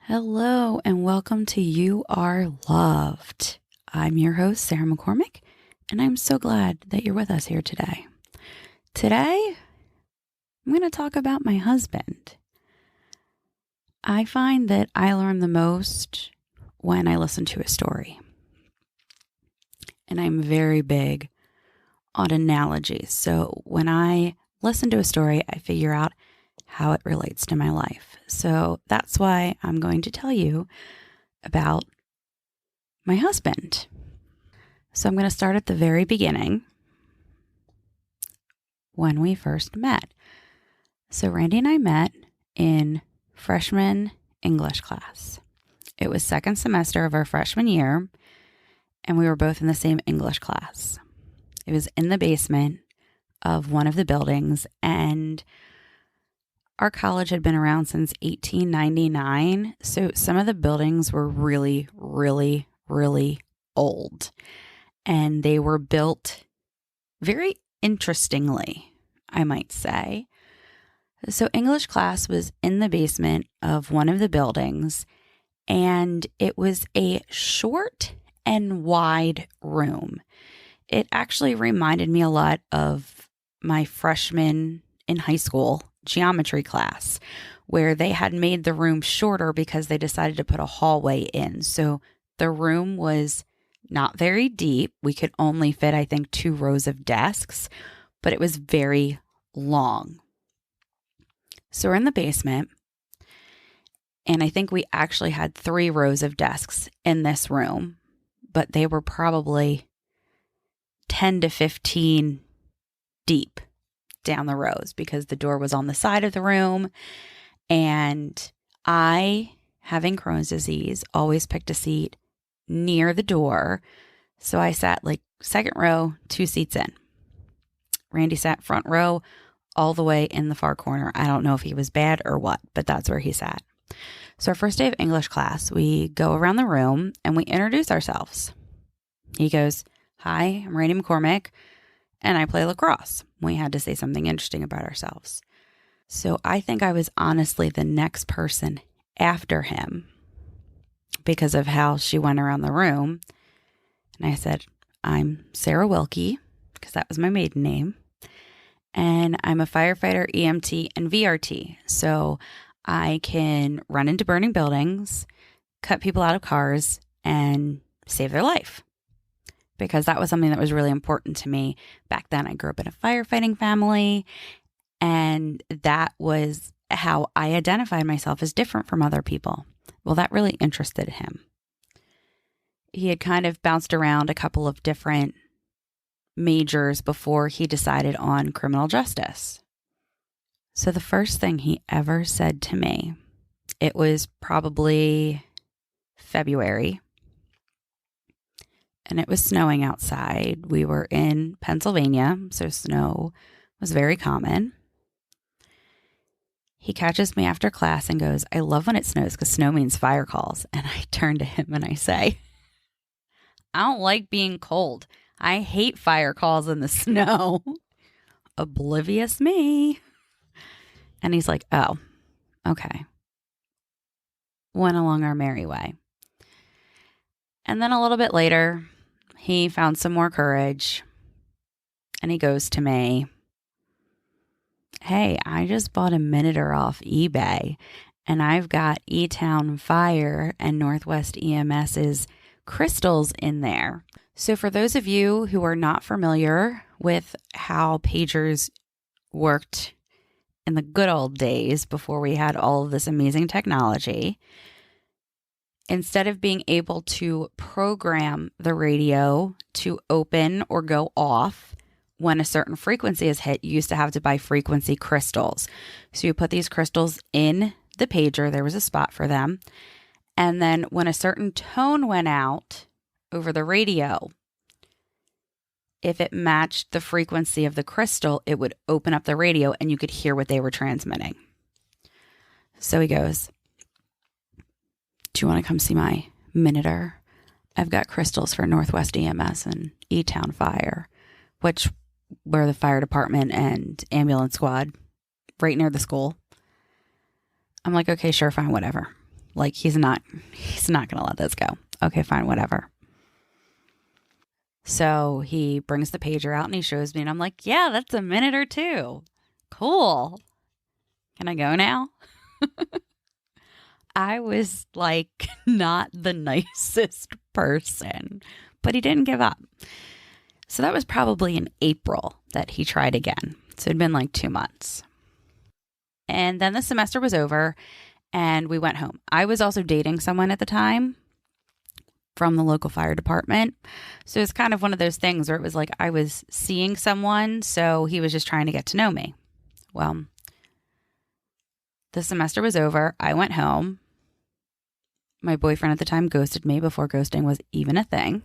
Hello and welcome to You Are Loved. I'm your host, Sarah McCormick, and I'm so glad that you're with us here today. Today, I'm going to talk about my husband. I find that I learn the most when I listen to a story. And I'm very big on analogies. So when I listen to a story, I figure out how it relates to my life. So that's why I'm going to tell you about my husband. So I'm going to start at the very beginning when we first met. So Randy and I met in freshman English class. It was second semester of our freshman year, and we were both in the same English class. It was in the basement of one of the buildings, and our college had been around since 1899, so some of the buildings were really, really, really old. And they were built very interestingly, I might say. So English class was in the basement of one of the buildings, and it was a short and wide room. It actually reminded me a lot of my freshman in high school geometry class, where they had made the room shorter because they decided to put a hallway in. So the room was not very deep. We could only fit, I think, 2 rows of desks, but it was very long. So we're in the basement, and I think we actually had 3 rows of desks in this room, but they were probably 10 to 15 deep down the rows because the door was on the side of the room. And I, having Crohn's disease, always picked a seat near the door. So I sat like second row, 2 seats in. Randy sat front row all the way in the far corner. I don't know if he was bad or what, but that's where he sat. So our first day of English class, we go around the room and we introduce ourselves. He goes, "Hi, I'm Randy McCormick, and I play lacrosse." We had to say something interesting about ourselves. So I think I was honestly the next person after him because of how she went around the room. And I said, "I'm Sarah Wilkie," because that was my maiden name. "And I'm a firefighter, EMT, and VRT. So I can run into burning buildings, cut people out of cars, and save their life." Because that was something that was really important to me. Back then, I grew up in a firefighting family, and that was how I identified myself as different from other people. Well, that really interested him. He had kind of bounced around a couple of different majors before he decided on criminal justice. So the first thing he ever said to me, it was probably February, and it was snowing outside. We were in Pennsylvania, so snow was very common. He catches me after class and goes, "I love when it snows because snow means fire calls." And I turn to him and I say, "I don't like being cold. I hate fire calls in the snow." Oblivious me. And he's like, "Oh, okay." Went along our merry way. And then a little bit later, he found some more courage and he goes to me, "Hey, I just bought a Minitor off eBay and I've got E-Town Fire and Northwest EMS's crystals in there." So for those of you who are not familiar with how pagers worked in the good old days before we had all of this amazing technology, instead of being able to program the radio to open or go off when a certain frequency is hit, you used to have to buy frequency crystals. So you put these crystals in the pager, there was a spot for them. And then when a certain tone went out over the radio, if it matched the frequency of the crystal, it would open up the radio and you could hear what they were transmitting. So he goes, "Do you want to come see my Minitor? I've got crystals for Northwest EMS and E-Town Fire," which were the fire department and ambulance squad right near the school. I'm like, "Okay, sure, fine, whatever." Like he's not going to let this go. Okay, fine, whatever. So he brings the pager out and he shows me and I'm like, yeah, that's a minute or two. Cool. Can I go now? I was like not the nicest person, but he didn't give up. So that was probably in April that he tried again. So it'd been like 2 months. And then the semester was over and we went home. I was also dating someone at the time from the local fire department. So it's kind of one of those things where it was like I was seeing someone, so he was just trying to get to know me. Well, the semester was over. I went home. My boyfriend at the time ghosted me before ghosting was even a thing.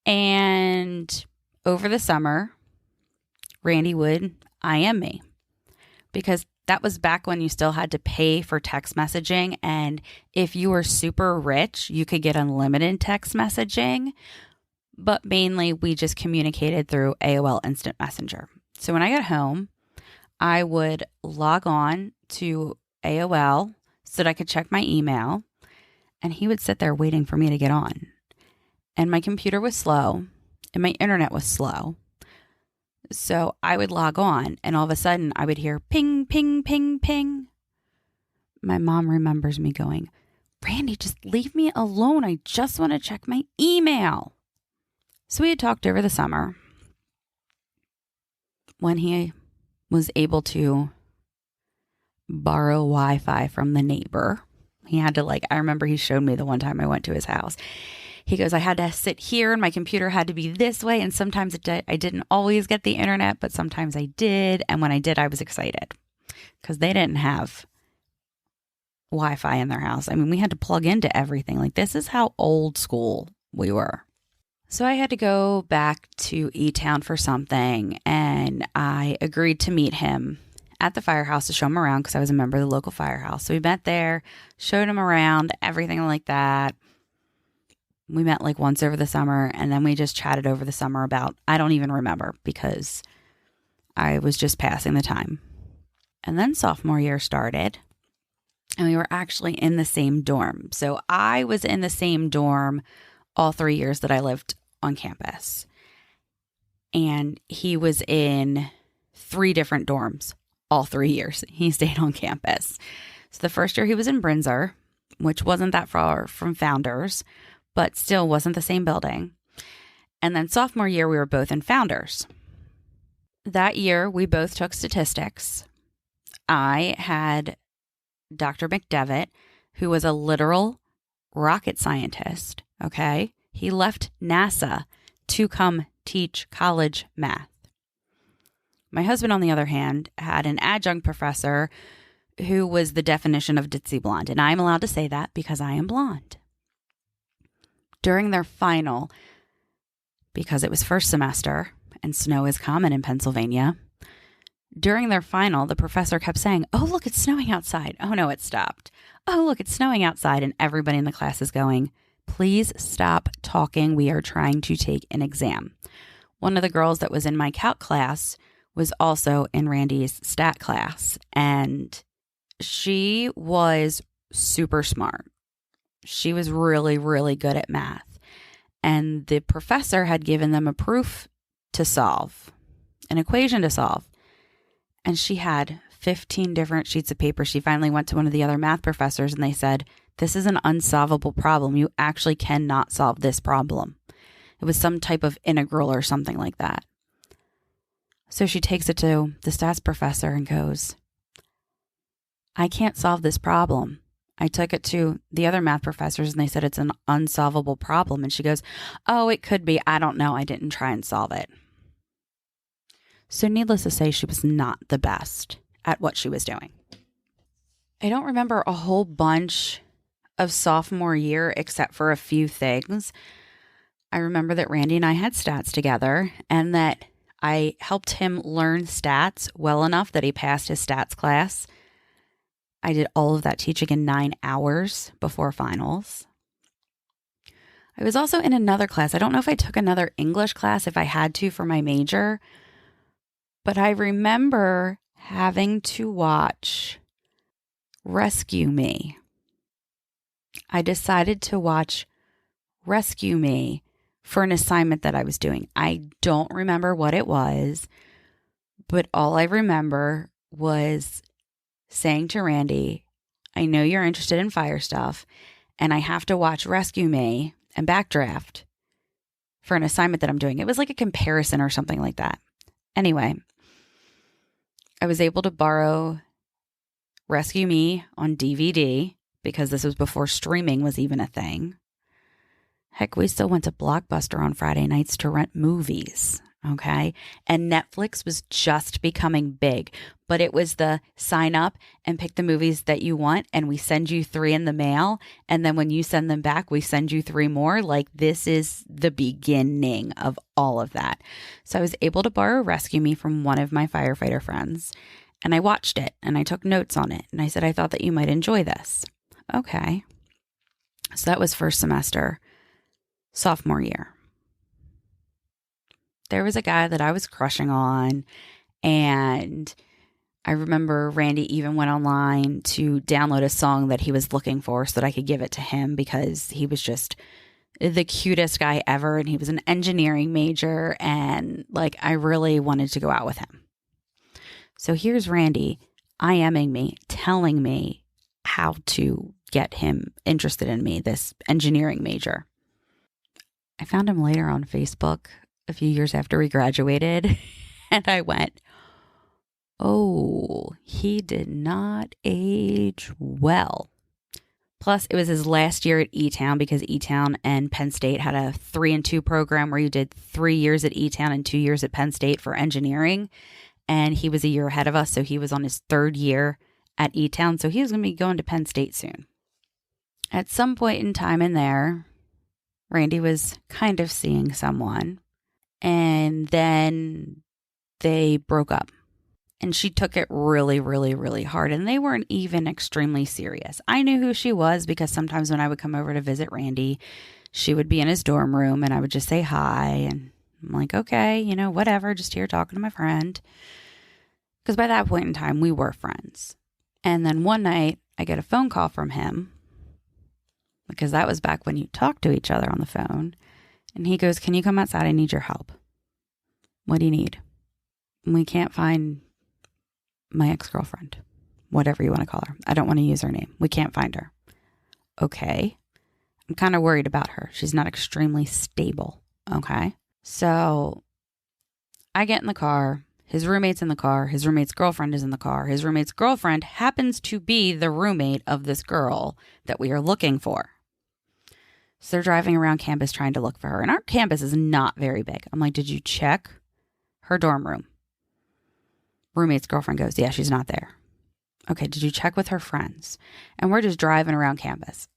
And over the summer, Randy would IM me because that was back when you still had to pay for text messaging. And if you were super rich, you could get unlimited text messaging. But mainly we just communicated through AOL Instant Messenger. So when I got home, I would log on to AOL so that I could check my email. And he would sit there waiting for me to get on. And my computer was slow and my internet was slow. So I would log on and all of a sudden I would hear ping, ping, ping, ping. My mom remembers me going, Randy, just leave me alone. I just want to check my email. So we had talked over the summer when he was able to borrow Wi-Fi from the neighbor. He had to I remember he showed me the one time I went to his house. He goes, I had to sit here and my computer had to be this way. And sometimes I didn't always get the internet, but sometimes I did. And when I did, I was excited because they didn't have Wi-Fi in their house. I mean, we had to plug into everything. Like this is how old school we were. So I had to go back to E-Town for something. And I agreed to meet him at the firehouse to show him around because I was a member of the local firehouse. So we met there, showed him around, everything like that. We met once over the summer and then we just chatted over the summer about, I don't even remember because I was just passing the time. And then sophomore year started and we were actually in the same dorm. So I was in the same dorm all 3 years that I lived on campus. And he was in 3 different dorms all 3 years. He stayed on campus. So the first year he was in Brinzer, which wasn't that far from Founders, but still wasn't the same building. And then sophomore year, we were both in Founders. That year, we both took statistics. I had Dr. McDevitt, who was a literal rocket scientist, okay? He left NASA to come teach college math. My husband, on the other hand, had an adjunct professor who was the definition of ditzy blonde. And I'm allowed to say that because I am blonde. During their final, because it was first semester and snow is common in Pennsylvania, during their final, the professor kept saying, oh, look, it's snowing outside. Oh, no, it stopped. Oh, look, it's snowing outside. And everybody in the class is going, please stop talking. We are trying to take an exam. One of the girls that was in my calc class was also in Randy's stat class, and she was super smart. She was really, really good at math. And the professor had given them a proof to solve, an equation to solve. And she had 15 different sheets of paper. She finally went to one of the other math professors and they said, this is an unsolvable problem. You actually cannot solve this problem. It was some type of integral or something like that. So she takes it to the stats professor and goes, I can't solve this problem. I took it to the other math professors and they said it's an unsolvable problem. And she goes, oh, it could be. I don't know. I didn't try and solve it. So needless to say, she was not the best at what she was doing. I don't remember a whole bunch of sophomore year except for a few things. I remember that Randy and I had stats together and that I helped him learn stats well enough that he passed his stats class. I did all of that teaching in 9 hours before finals. I was also in another class. I don't know if I took another English class if I had to for my major, but I remember having to watch Rescue Me. I decided to watch Rescue Me for an assignment that I was doing. I don't remember what it was, but all I remember was saying to Randy, I know you're interested in fire stuff, and I have to watch Rescue Me and Backdraft for an assignment that I'm doing. It was like a comparison or something like that. Anyway, I was able to borrow Rescue Me on DVD because this was before streaming was even a thing. Heck, we still went to Blockbuster on Friday nights to rent movies, okay? And Netflix was just becoming big, but it was the sign up and pick the movies that you want, and we send you 3 in the mail, and then when you send them back, we send you 3 more. Like, this is the beginning of all of that. So I was able to borrow Rescue Me from one of my firefighter friends, and I watched it, and I took notes on it, and I said, I thought that you might enjoy this. Okay. So that was first semester. Sophomore year, there was a guy that I was crushing on, and I remember Randy even went online to download a song that he was looking for so that I could give it to him because he was just the cutest guy ever, and he was an engineering major, and like I really wanted to go out with him. So here's Randy IMing me, telling me how to get him interested in me, this engineering major. I found him later on Facebook a few years after we graduated, and I went, oh, he did not age well. Plus, it was his last year at E-Town because E-Town and Penn State had a 3-2 program where you did 3 years at E-Town and 2 years at Penn State for engineering, and he was a year ahead of us, so he was on his 3rd year at E-Town, so he was going to be going to Penn State soon. At some point in time in there, Randy was kind of seeing someone, and then they broke up, and she took it really, really, really hard, and they weren't even extremely serious. I knew who she was because sometimes when I would come over to visit Randy, she would be in his dorm room, and I would just say hi, and I'm like, okay, whatever, just here talking to my friend, because by that point in time, we were friends. And then one night, I get a phone call from him, because that was back when you talked to each other on the phone. And he goes, can you come outside? I need your help. What do you need? We can't find my ex-girlfriend, whatever you want to call her. I don't want to use her name. We can't find her. Okay. I'm kind of worried about her. She's not extremely stable. Okay. So I get in the car. His roommate's in the car. His roommate's girlfriend is in the car. His roommate's girlfriend happens to be the roommate of this girl that we are looking for. So they're driving around campus trying to look for her. And our campus is not very big. I'm like, did you check her dorm room? Roommate's girlfriend goes, yeah, she's not there. Okay, did you check with her friends? And we're just driving around campus.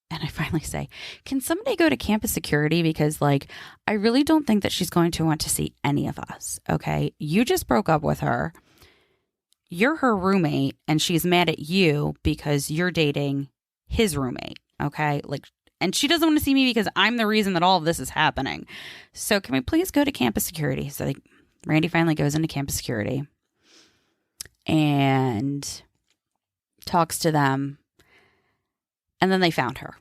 And I finally say, can somebody go to campus security? Because I really don't think that she's going to want to see any of us. Okay. You just broke up with her. You're her roommate and she's mad at you because you're dating his roommate. Okay. And she doesn't want to see me because I'm the reason that all of this is happening. So can we please go to campus security? So Randy finally goes into campus security and talks to them. And then they found her.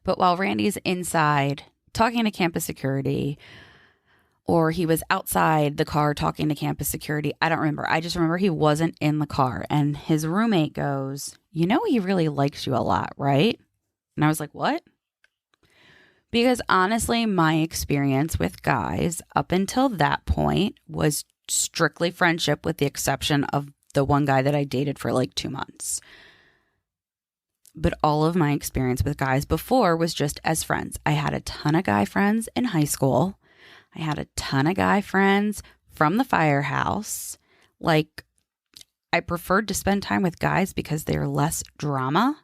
But while Randy's inside talking to campus security, or he was outside the car talking to campus security, I don't remember. I just remember he wasn't in the car. And his roommate goes, he really likes you a lot, right? And I was like, what? Because honestly, my experience with guys up until that point was strictly friendship with the exception of the one guy that I dated for 2 months. But all of my experience with guys before was just as friends. I had a ton of guy friends in high school. I had a ton of guy friends from the firehouse. I preferred to spend time with guys because they're less drama.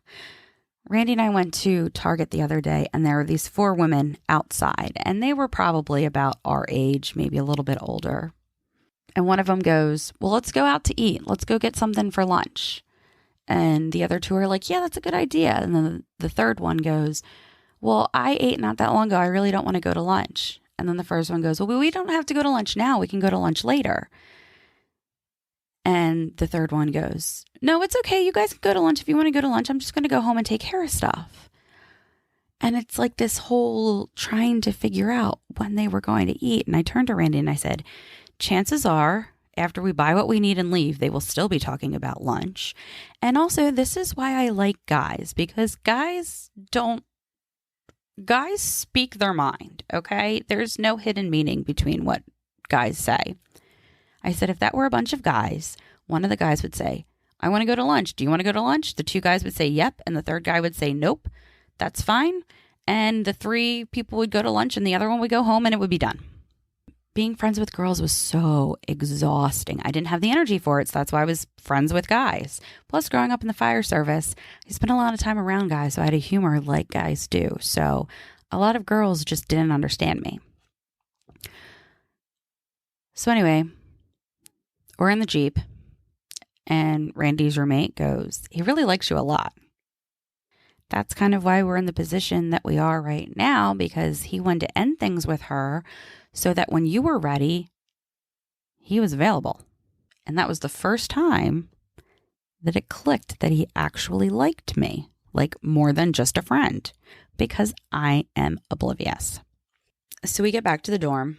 Randy and I went to Target the other day, and there were these 4 women outside, and they were probably about our age, maybe a little bit older. And one of them goes, well, let's go out to eat. Let's go get something for lunch. And the other 2 are like, yeah, that's a good idea. And then the third one goes, well, I ate not that long ago. I really don't want to go to lunch. And then the first one goes, well, we don't have to go to lunch now. We can go to lunch later. And And the third one goes, no, it's okay. You guys can go to lunch if you want to go to lunch. I'm just going to go home and take care of stuff. And it's like this whole trying to figure out when they were going to eat. And I turned to Randy and I said, chances are after we buy what we need and leave, they will still be talking about lunch. And also, this is why I like guys, because guys speak their mind, okay? There's no hidden meaning between what guys say. I said, if that were a bunch of guys, one of the guys would say, I want to go to lunch. Do you want to go to lunch? The two guys would say, yep. And the third guy would say, nope, that's fine. And the three people would go to lunch and the other one would go home and it would be done. Being friends with girls was so exhausting. I didn't have the energy for it, so that's why I was friends with guys. Plus, growing up in the fire service, I spent a lot of time around guys, so I had a humor like guys do. So a lot of girls just didn't understand me. So anyway, we're in the Jeep, and Randy's roommate goes, he really likes you a lot. That's kind of why we're in the position that we are right now, because he wanted to end things with her so that when you were ready, he was available. And that was the first time that it clicked that he actually liked me, like more than just a friend, because I am oblivious. So we get back to the dorm.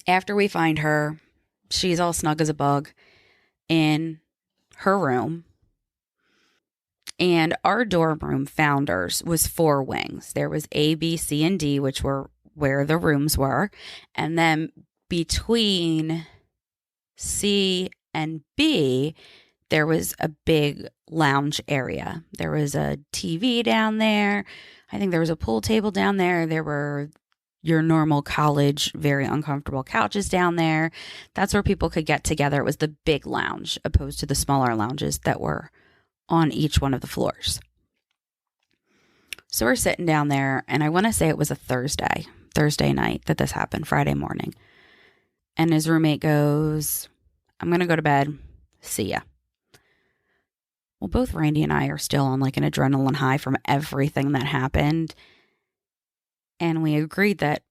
After we find her, she's all snug as a bug in her room. And our dorm room founders was 4 wings. There was A, B, C, and D, which were where the rooms were. And then between C and B, there was a big lounge area. There was a TV down there. I think there was a pool table down there. There were your normal college, very uncomfortable couches down there. That's where people could get together. It was the big lounge opposed to the smaller lounges that were on each one of the floors. So we're sitting down there, and I want to say it was a Thursday night that this happened, Friday morning. And his roommate goes, I'm going to go to bed. See ya. Well, both Randy and I are still on like an adrenaline high from everything that happened. And we agreed that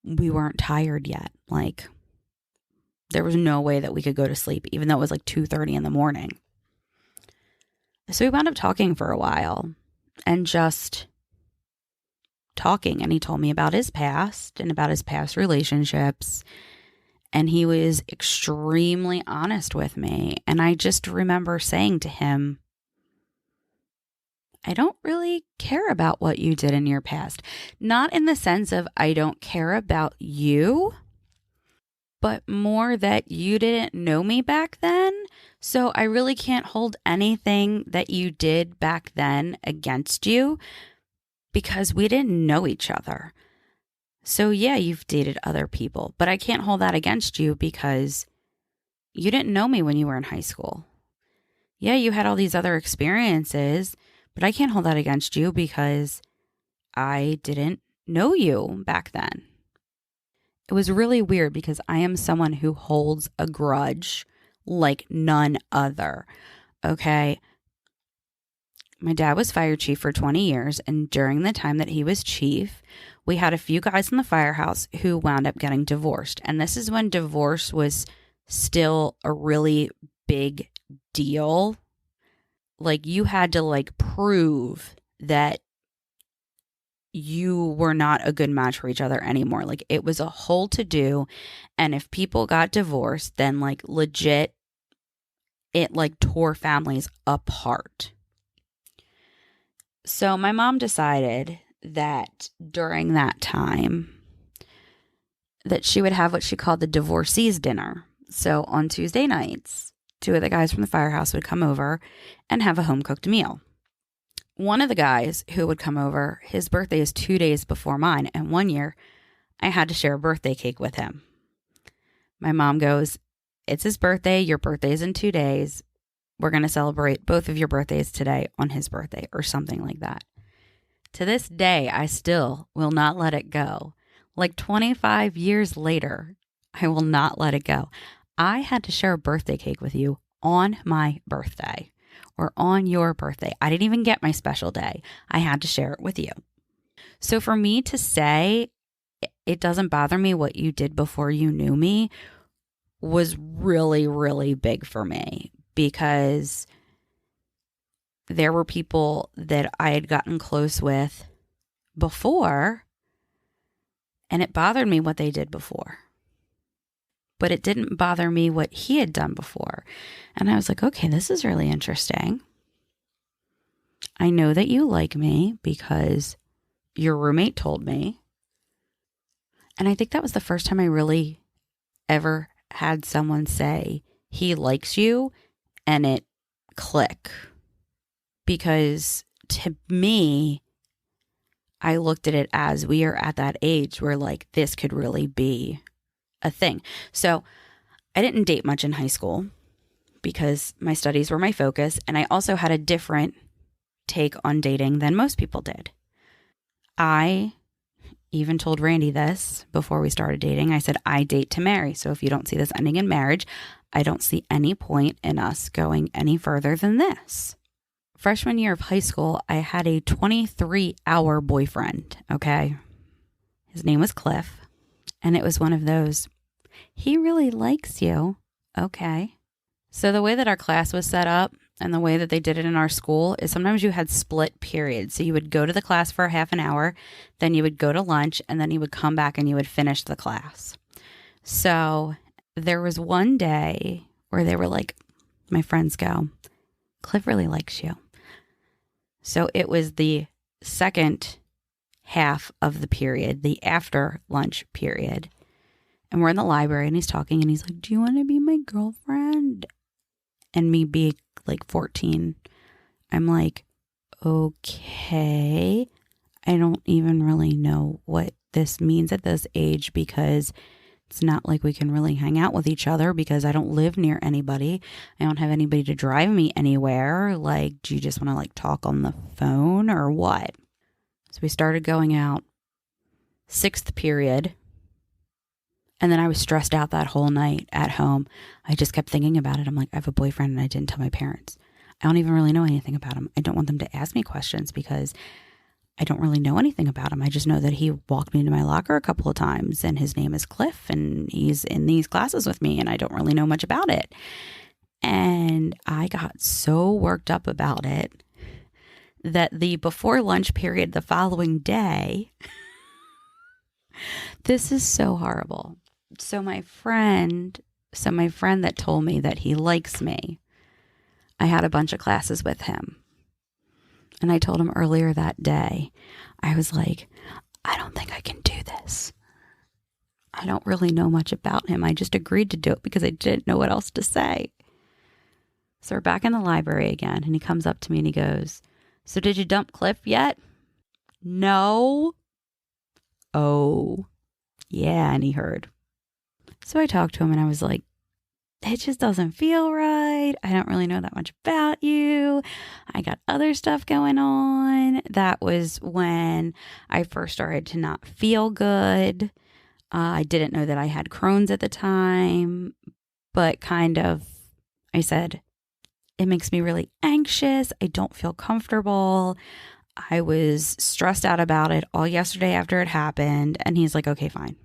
we weren't tired yet. Like, there was no way that we could go to sleep, even though it was like 2:30 in the morning. So we wound up talking for a while and just talking. And he told me about his past and about his past relationships. And he was extremely honest with me. And I just remember saying to him, I don't really care about what you did in your past. Not in the sense of I don't care about you, but more that you didn't know me back then. So I really can't hold anything that you did back then against you because we didn't know each other. So yeah, you've dated other people, but I can't hold that against you because you didn't know me when you were in high school. Yeah, you had all these other experiences, but I can't hold that against you because I didn't know you back then. It was really weird because I am someone who holds a grudge like none other. Okay. My dad was fire chief for 20 years. And during the time that he was chief, we had a few guys in the firehouse who wound up getting divorced. And this is when divorce was still a really big deal. Like, you had to like prove that you were not a good match for each other anymore. Like, it was a whole to do. And if people got divorced, then like legit, it like tore families apart. So my mom decided that during that time that she would have what she called the divorcees dinner. So on Tuesday nights, 2 of the guys from the firehouse would come over and have a home cooked meal. One of the guys who would come over, his birthday is 2 days before mine. And one year I had to share a birthday cake with him. My mom goes, it's his birthday. Your birthday is in 2 days. We're going to celebrate both of your birthdays today on his birthday or something like that. To this day, I still will not let it go. Like 25 years later, I will not let it go. I had to share a birthday cake with you on my birthday or on your birthday. I didn't even get my special day. I had to share it with you. So for me to say it doesn't bother me what you did before you knew me was really, really big for me because there were people that I had gotten close with before, and it bothered me what they did before. But it didn't bother me what he had done before. And I was like, okay, this is really interesting. I know that you like me because your roommate told me. And I think that was the first time I really ever had someone say he likes you and it click. Because to me, I looked at it as we are at that age where like this could really be a thing. So I didn't date much in high school because my studies were my focus. And I also had a different take on dating than most people did. I even told Randy this before we started dating. I said, I date to marry. So if you don't see this ending in marriage, I don't see any point in us going any further than this. Freshman year of high school, I had a 23-hour boyfriend, okay? His name was Cliff, and it was one of those, he really likes you, okay? So the way that our class was set up and the way that they did it in our school is sometimes you had split periods. So you would go to the class for half an hour, then you would go to lunch, and then you would come back and you would finish the class. So there was one day where they were like, my friends go, Cliff really likes you. So it was the second half of the period, the after lunch period. And we're in the library and he's talking and he's like, do you want to be my girlfriend? And me being like 14, I'm like, okay. I don't even really know what this means at this age because it's not like we can really hang out with each other because I don't live near anybody. I don't have anybody to drive me anywhere. Like, do you just want to like talk on the phone or what? So we started going out, sixth period. And then I was stressed out that whole night at home. I just kept thinking about it. I'm like, I have a boyfriend and I didn't tell my parents. I don't even really know anything about him. I don't want them to ask me questions because I don't really know anything about him. I just know that he walked me into my locker a couple of times and his name is Cliff and he's in these classes with me and I don't really know much about it. And I got so worked up about it that the before lunch period the following day, this is so horrible. So my friend that told me that he likes me, I had a bunch of classes with him. And I told him earlier that day, I was like, I don't think I can do this. I don't really know much about him. I just agreed to do it because I didn't know what else to say. So we're back in the library again. And he comes up to me and he goes, so did you dump Cliff yet? No. Oh, yeah. And he heard. So I talked to him and I was like, it just doesn't feel right. I don't really know that much about you. I got other stuff going on. That was when I first started to not feel good. I didn't know that I had Crohn's at the time, but I said, it makes me really anxious. I don't feel comfortable. I was stressed out about it all yesterday after it happened. And he's like, okay, fine.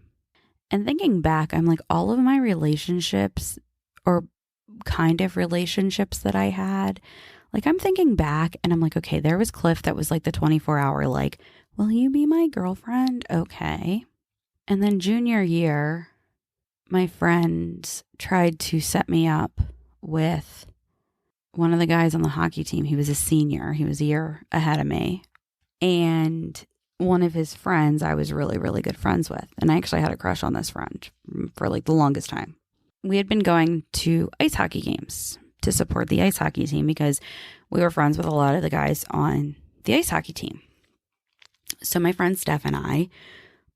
And thinking back, I'm like, all of my relationships or kind of relationships that I had, like I'm thinking back and I'm like, okay, there was Cliff that was like the 24-hour, like, will you be my girlfriend? Okay. And then junior year, my friends tried to set me up with one of the guys on the hockey team. He was a senior. He was a year ahead of me. And one of his friends I was really, really good friends with. And I actually had a crush on this friend for like the longest time. We had been going to ice hockey games to support the ice hockey team because we were friends with a lot of the guys on the ice hockey team. So my friend Steph and I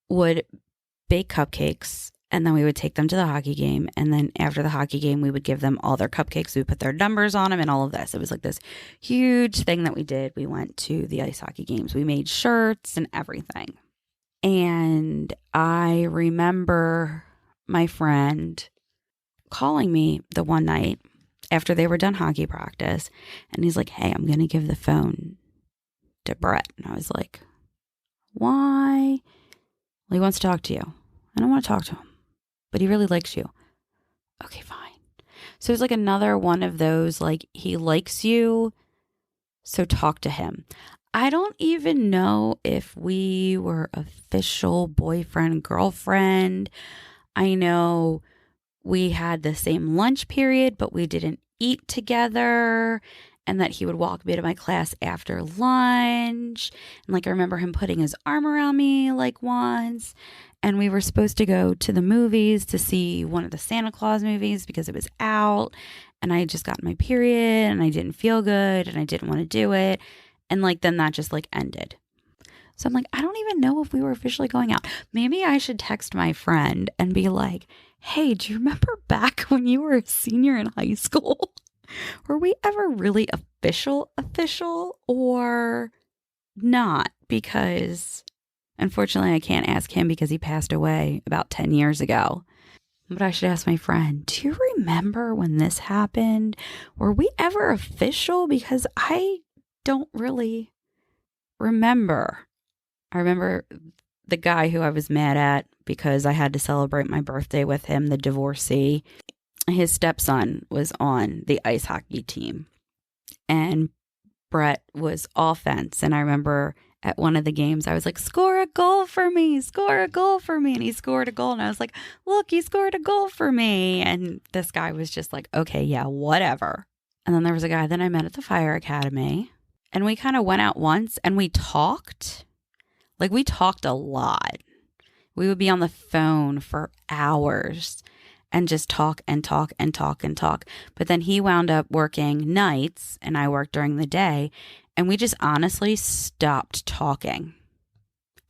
would bake cupcakes and then we would take them to the hockey game. And then after the hockey game, we would give them all their cupcakes. We would put their numbers on them and all of this. It was like this huge thing that we did. We went to the ice hockey games. We made shirts and everything. And I remember my friend calling me the one night after they were done hockey practice. And he's like, hey, I'm going to give the phone to Brett. And I was like, why? Well, he wants to talk to you. I don't want to talk to him, but he really likes you. Okay, fine. So it's like another one of those, like, he likes you, so talk to him. I don't even know if we were official boyfriend, girlfriend. I know we had the same lunch period, but we didn't eat together. And that he would walk me to my class after lunch. And like, I remember him putting his arm around me like once. And we were supposed to go to the movies to see one of the Santa Claus movies because it was out. And I had just gotten my period and I didn't feel good and I didn't want to do it. And like, then that just like ended. So I'm like, I don't even know if we were officially going out. Maybe I should text my friend and be like, hey, do you remember back when you were a senior in high school? Were we ever really official or not? Because unfortunately, I can't ask him because he passed away about 10 years ago. But I should ask my friend, do you remember when this happened? Were we ever official? Because I don't really remember. I remember the guy who I was mad at because I had to celebrate my birthday with him, the divorcee. His stepson was on the ice hockey team and Brett was offense. And I remember at one of the games, I was like, score a goal for me, score a goal for me. And he scored a goal. And I was like, look, he scored a goal for me. And this guy was just like, okay, yeah, whatever. And then there was a guy that I met at the fire academy and we kind of went out once and we talked. Like we talked a lot. We would be on the phone for hours and just talk and talk and talk and talk. But then he wound up working nights and I worked during the day. And we just honestly stopped talking.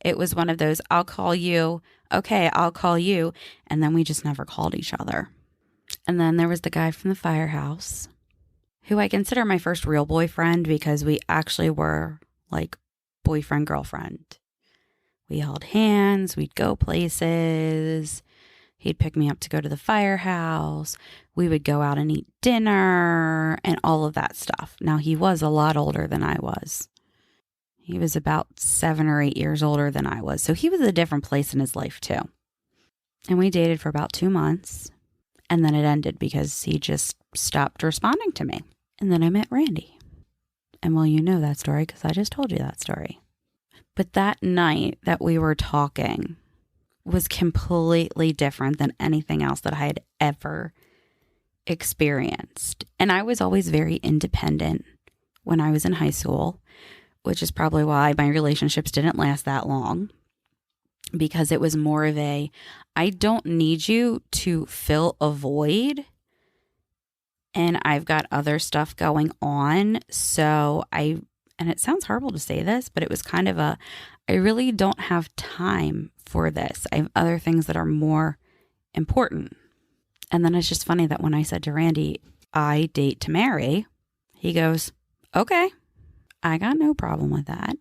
It was one of those, I'll call you. Okay, I'll call you. And then we just never called each other. And then there was the guy from the firehouse who I consider my first real boyfriend because we actually were like boyfriend, girlfriend. We held hands. We'd go places. He'd pick me up to go to the firehouse. We would go out and eat dinner and all of that stuff. Now, he was a lot older than I was. He was about 7 or 8 years older than I was. So he was a different place in his life too. And we dated for about 2 months. And then it ended because he just stopped responding to me. And then I met Randy. And well, you know that story because I just told you that story. But that night that we were talking was completely different than anything else that I had ever experienced. And I was always very independent when I was in high school, which is probably why my relationships didn't last that long, because it was more of a, I don't need you to fill a void and I've got other stuff going on. So and it sounds horrible to say this, but it was kind of a, I really don't have time for this. I have other things that are more important. And then it's just funny that when I said to Randy, I date to marry, he goes, okay, I got no problem with that.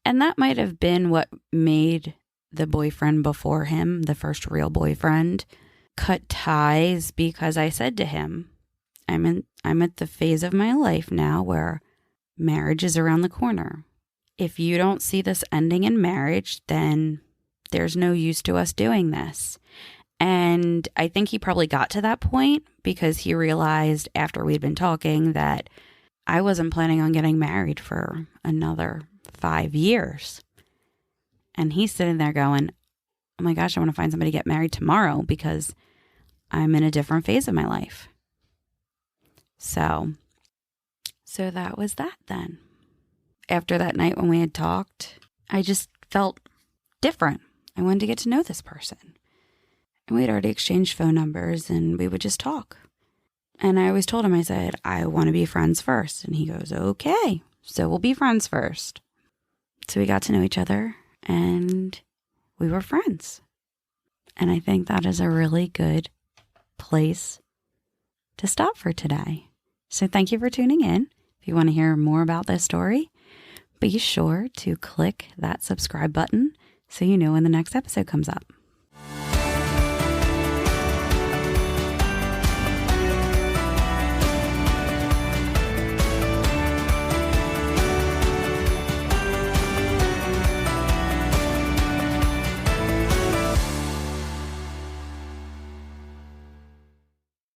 And that might have been what made the boyfriend before him, the first real boyfriend, cut ties, because I said to him, I'm at the phase of my life now where marriage is around the corner. If you don't see this ending in marriage, then there's no use to us doing this. And I think he probably got to that point because he realized after we'd been talking that I wasn't planning on getting married for another 5 years. And he's sitting there going, oh my gosh, I want to find somebody to get married tomorrow because I'm in a different phase of my life. So that was that then. After that night when we had talked, I just felt different. I wanted to get to know this person. And we had already exchanged phone numbers and we would just talk. And I always told him, I said, I want to be friends first. And he goes, okay, so we'll be friends first. So we got to know each other and we were friends. And I think that is a really good place to stop for today. So thank you for tuning in. If you want to hear more about this story, be sure to click that subscribe button so you know when the next episode comes up.